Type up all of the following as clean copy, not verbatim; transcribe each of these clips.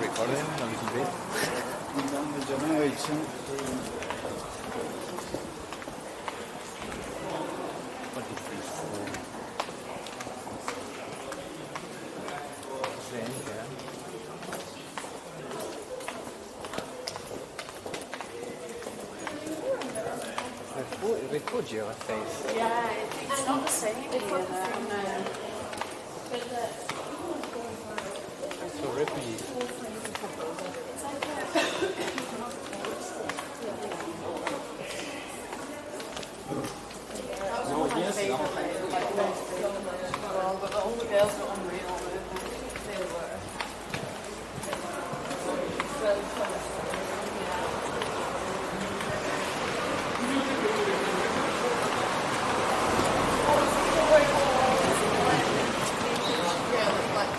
recording a little bit. What is this? Refugio face. Yeah, it's not the same here though. So refugee. But all the girls were unreal. They were.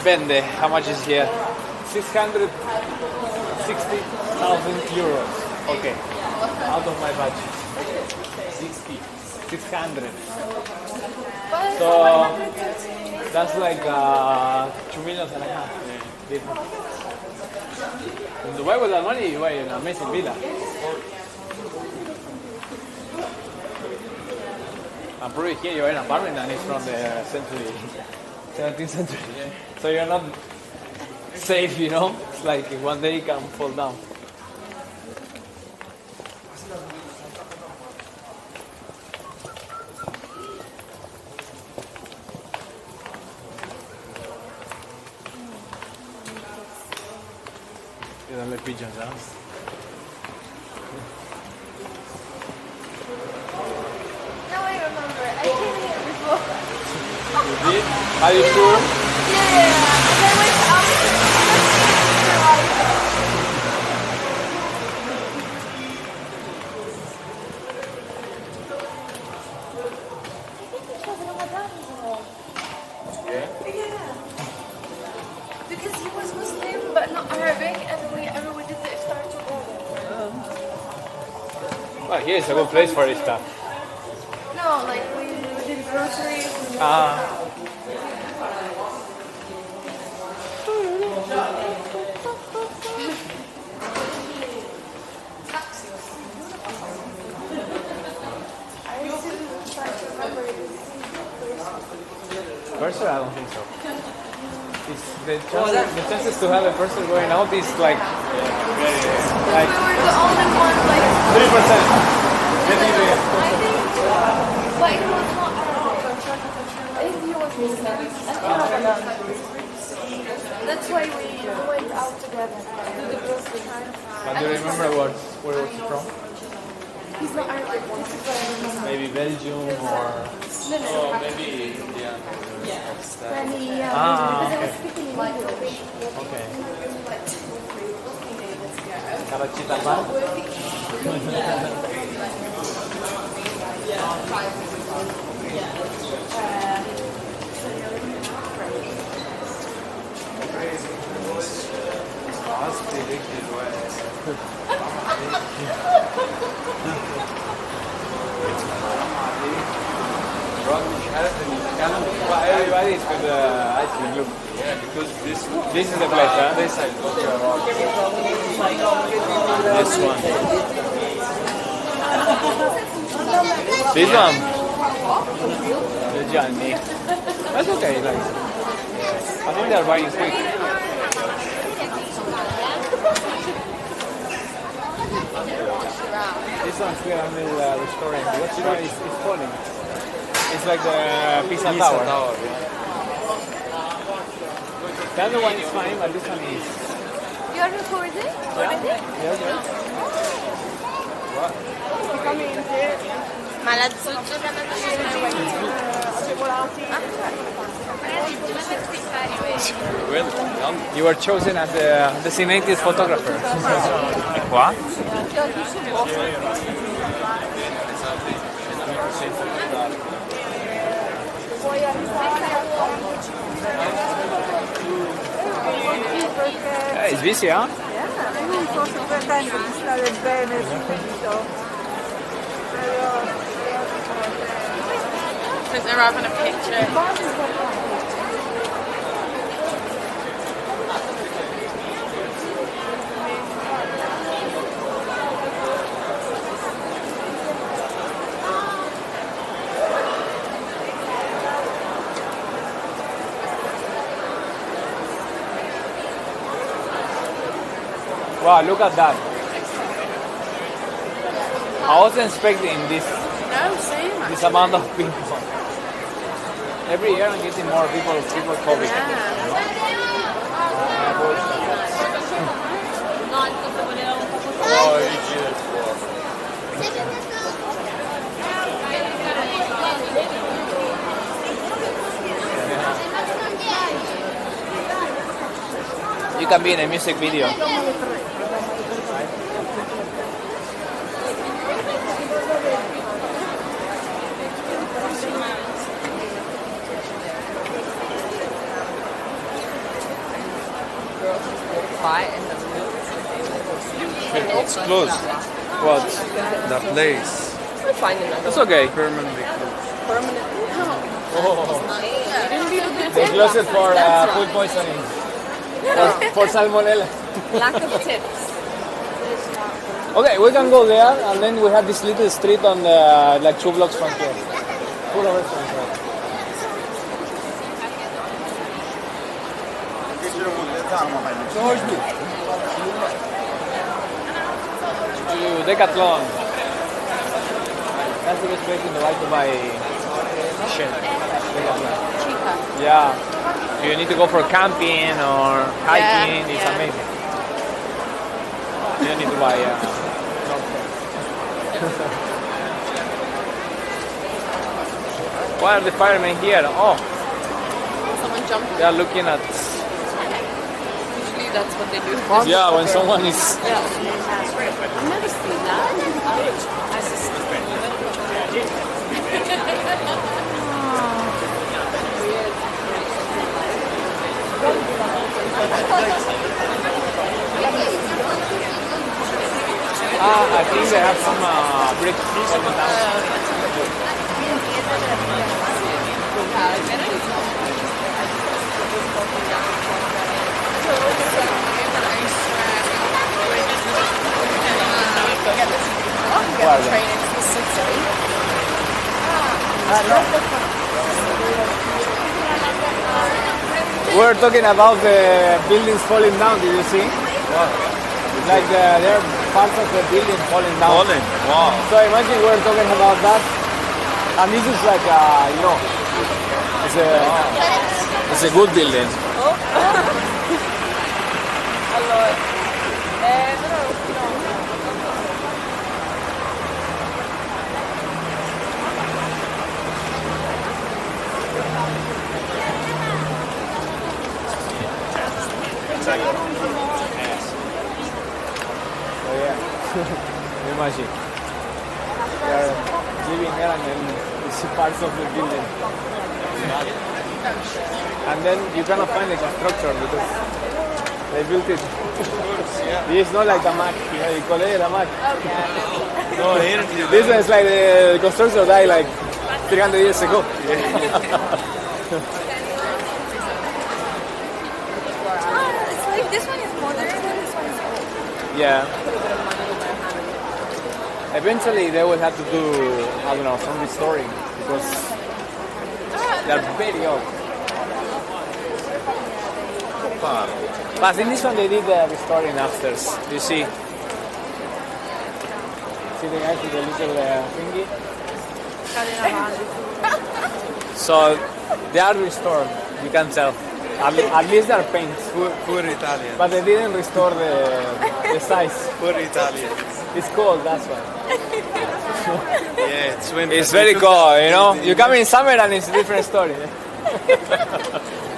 Bende, how much is here? 660,000 euros. Okay, out of my budget. 600. So that's like 2 million and a half. In Dubai with that money, you buy an amazing villa. I'm probably here, you're in an apartment and it's from the 17th century. So you're not safe, you know? It's like one day it can fall down. You don't let pigeons down. Now I remember. I came here before. You did? Are you sure? Yeah. And I went out. Yeah. Because he was Muslim but not Arabic, and we did the iftar together. Well, here is a good place for this stuff. No, like we did groceries. Person? I don't think so. It's the chances to have a person going out is like We were the only one like 3%. I think, but he was not Arabic. I think he was Muslim. That's why we went out together to the grocery. But do you remember where was he from? He's not Arabic. Maybe Belgium or... Maybe India. When he, okay. because I was speaking in English. Okay. Carachita bar? Everybody is with the ice cream, look. Yeah, because this This is the place, huh? this side. This one. This one? The Johnny. That's okay, like. I think they're buying quick. This one's here on the restaurant. Because you know it's falling. It's like the Pisa Tower. Yeah. The other one is fine, but this one is. You are recording? Already? Yeah. Coming in here. Ma la zucca Well, you were chosen as the designated photographer. Qua? It's busy, huh? Lui forse pretende di stare bene subito, però Because they're having a picture. Wow, look at that. I wasn't expecting this No, same. this amount of people. Every year I'm getting more people COVID. Oh, you just You can be in a music video. It's closed. What? The place. We're finding that. That's okay. Permanently closed. They close it for food poisoning. For salmonella. Lack of tips. Okay, we can go there, and then we have this little street on the, like 2 blocks from here. Full of restaurants. Right? To Decathlon. That's the best place in the world to buy shit. Decathlon. Cheaper. Yeah. You need to go for camping or hiking. It's yeah. amazing. You don't need to buy. Why are the firemen here? Oh, Someone jumped. they are looking at. Usually that's what they do. Yeah, when someone is. Yeah. I've never seen that. As a I think they have some bricks falling down. Where are they? We were talking about the buildings falling down. Did you see? Like there are parts of the building falling down. Falling. Wow. So imagine we're talking about that, and this is like it's a good building. Oh yeah. Imagine. They are living here and then you see parts of the building. And then you cannot find the construction because they built it. It's not like the Mac, you know, you call it a Mac. No, here This one is like the construction died like 300 years ago. It's like this one is modern and this one is old. Yeah. Eventually they will have to do, I don't know, some restoring because they are very old. But in this one they did the restoring afters. You see? See the guys with the little thingy? So they are restored, you can tell. At least they are paints. poor Italian. But they didn't restore the size. Poor Italian. It's cold, that's why. Yeah, it's winter. It's very cold, you know. You come in summer and it's a different story.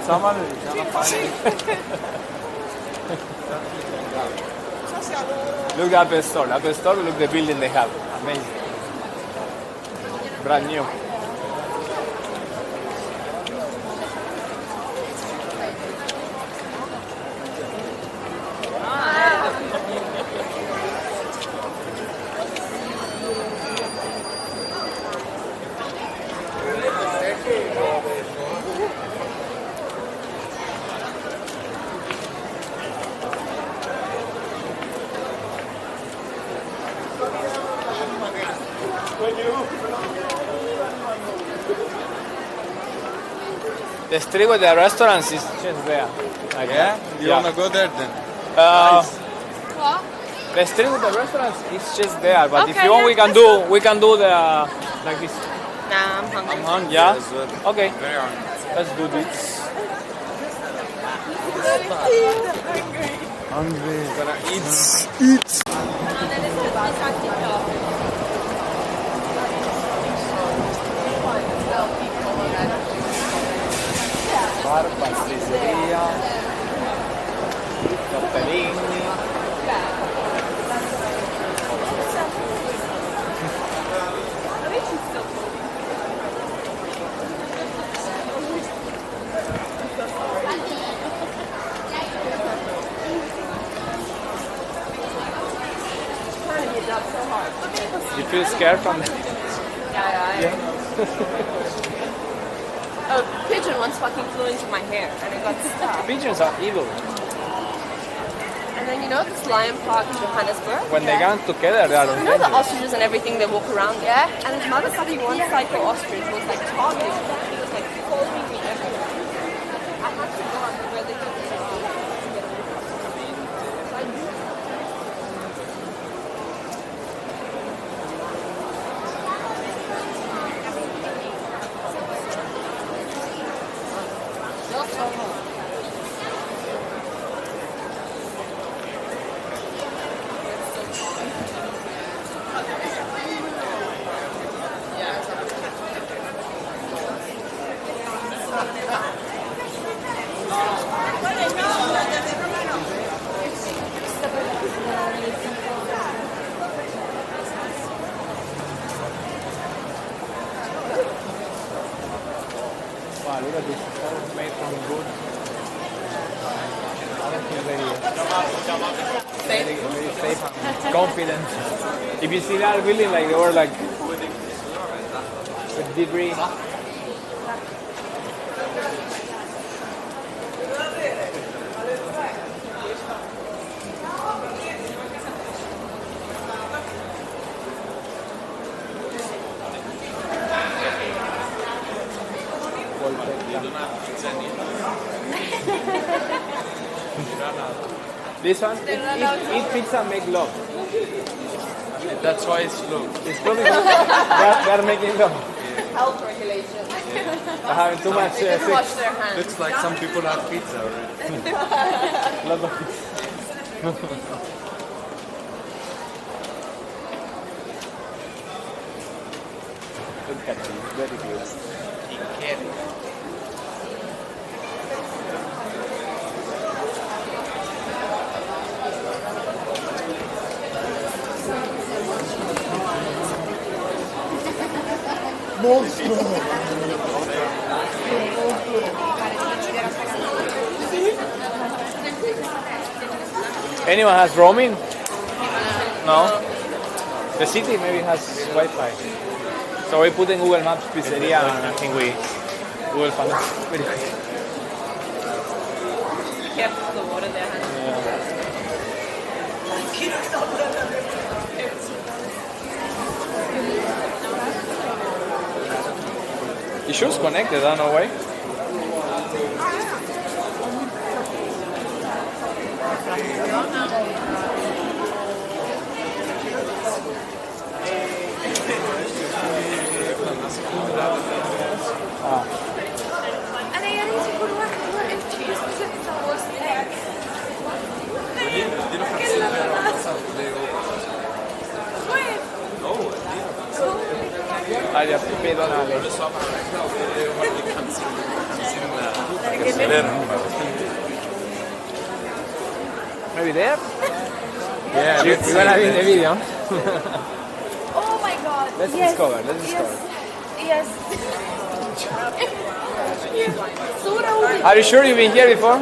Summer is kind of funny. Look at Apple Store. Apple Store, look the building they have. Amazing. Brand new. The street with the restaurants is just there. Like Yeah? that. You wanna go there then? Uh, What? The street with the restaurants is just there, but if Okay, you want, yeah, we can do the like this. Nah, I'm hungry. I'm hungry. Yeah. That's good. Okay. Very hungry. Let's do this. Hungry. Gonna eat. Bar, pasticceria, tortellini. You feel scared from that? Yeah. A pigeon once fucking flew into my hair and it got stuck. Pigeons are evil. And then you know this lion park in Johannesburg? When they come together, they are You know the dangerous. ostriches and everything, they walk around there? And this motherfucking one psycho ostrich was like talking. He was like following me everywhere. I had to go on where they took me. Wow, look at this. It's all made from wood. Honestly, very safe and confident. If you see that building, like they were like with debris. This one, eat pizza, make love. That's why it's slow. It's probably they're making love. Health regulations. They're having too much They can wash sex. their hands. Looks like some people have pizza already. Lot of pizza. Look at this, very good. Anyone has roaming? No? The city maybe has Wi-Fi. So we put in Google Maps pizzeria and I think we will find it very quick. Careful with the water there, honey. You should connected, I don't know why. And I need to go to work if cheese was in was eggs. Área pedonale. Maybe there? Yeah, You're gonna be in the video. Oh my god. Let's yes. discover, let's discover. Yes. Yes. Are you sure you've been here before?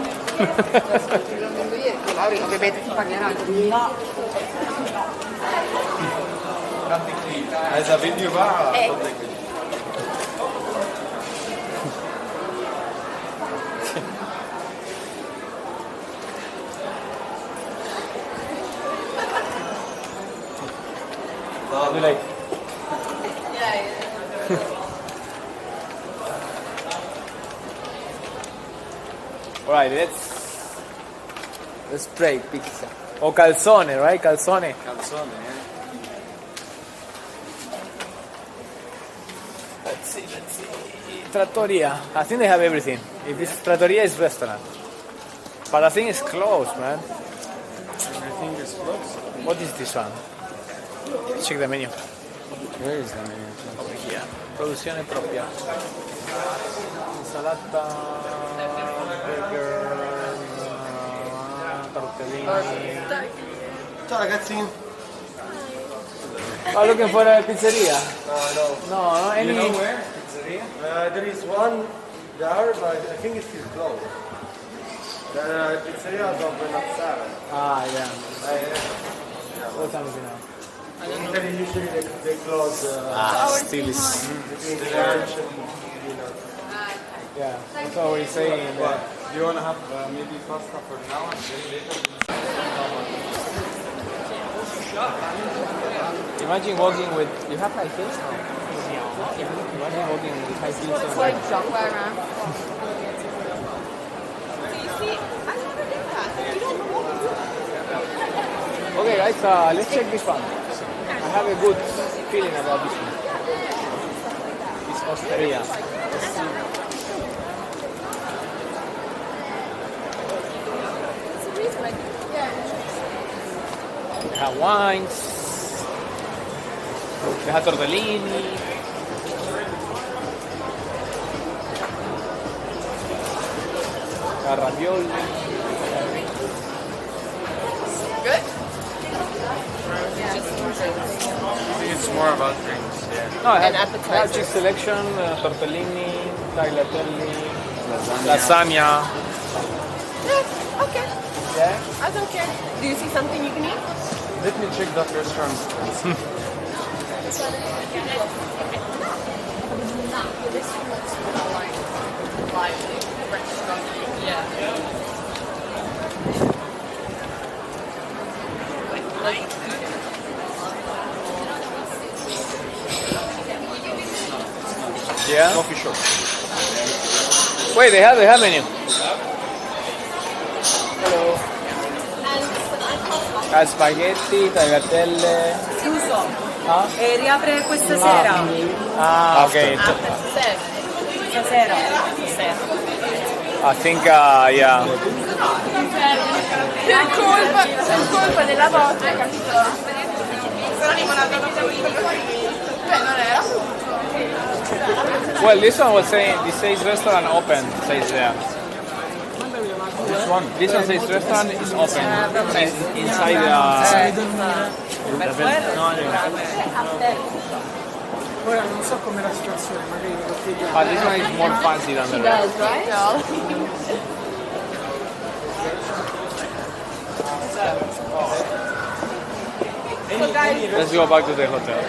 Hai video va? You like? All right, let's try pizza. Or calzone, right? Calzone. Calzone, yeah. Let's see. Trattoria. I think they have everything. If it's trattoria, it's restaurant. But I think it's closed, man. Everything is closed. What is this one? Check the menu. Where is the menu? Over here. Produzione propria. Insalata, burger, tortellini. Ciao ragazzi. Oh, looking for a pizzeria? No. No, any. You know where? Pizzeria? There is one there, but I think it's still closed. The pizzeria is open at 7. Ah, yeah. What time is it now? Usually they close Still is. between the lunch and dinner. Yeah, that's what we're saying. But do you want to have maybe pasta for now and then later? Imagine walking with. You have high heels now? Imagine walking with high heels. It's like jumper, man. You see, I never did that. You don't walk into that. Okay, guys, let's check this one. I have a good feeling about this one. This osteria. Let's see. They have wines. They have tortellini. They have ravioli. Good? I think it's more about drinks, yeah. No, I And have appetizers. cheese selection, tortellini, tagliatelle, lasagna. Yeah, okay. Yeah. I don't care. Do you see something you can eat? Let me check that restaurant. Yeah. Coffee shop. Wait, they have menu. Hello. Spaghetti, tagliatelle. Chiuso. Ah? E riapre questa sera. Ah, okay. Stasera. I think, yeah. Per colpa della vodka, capito? Sono limonata da non era. Well, this one was saying, this says restaurant open, says there. Which one? This one says restaurant is open. Inside Ora non so com'è la situazione, magari lo chiediamo. but this one is more fancy than the rest. Right? Let's go back to the hotel.